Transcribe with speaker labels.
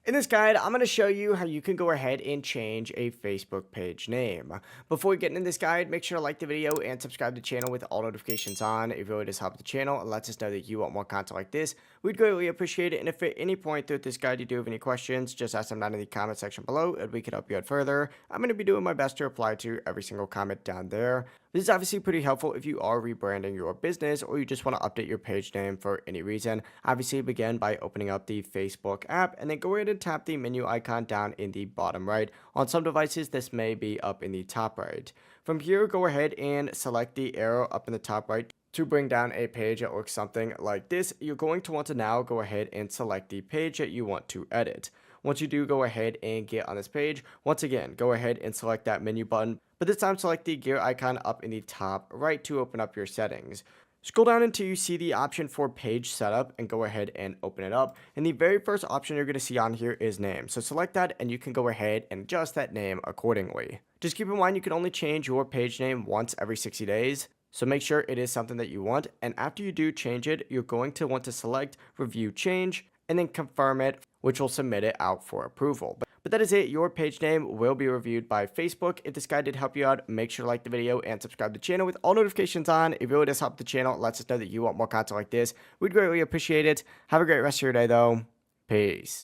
Speaker 1: In this guide, I'm going to show you how you can go ahead and change a Facebook page name. Before we get into this guide, make sure to like the video and subscribe to the channel with all notifications on. It really does help the channel and lets us know that you want more content like this. We'd greatly appreciate it. And if at any point throughout this guide you do have any questions, just ask them down in the comment section below and we can help you out further. I'm going to be doing my best to reply to every single comment down there. This is obviously pretty helpful if you are rebranding your business or you just want to update your page name for any reason. Obviously, begin by opening up the Facebook app and then go ahead and tap the menu icon down in the bottom right. On some devices, this may be up in the top right. From here, go ahead and select the arrow up in the top right to bring down a page that looks something like this. You're going to want to now go ahead and select the page that you want to edit. Once you do go ahead and get on this page, once again, go ahead and select that menu button, but this time select the gear icon up in the top right to open up your settings. Scroll down until you see the option for page setup and go ahead and open it up. And the very first option you're going to see on here is name. So select that and you can go ahead and adjust that name accordingly. Just keep in mind you can only change your page name once every 60 days. So make sure it is something that you want. And after you do change it, you're going to want to select review change and then confirm it, which will submit it out for approval. But that is it. Your page name will be reviewed by Facebook. If this guide did help you out, make sure to like the video and subscribe to the channel with all notifications on. It really does help the channel. It lets us know that you want more content like this. We'd greatly appreciate it. Have a great rest of your day, though. Peace.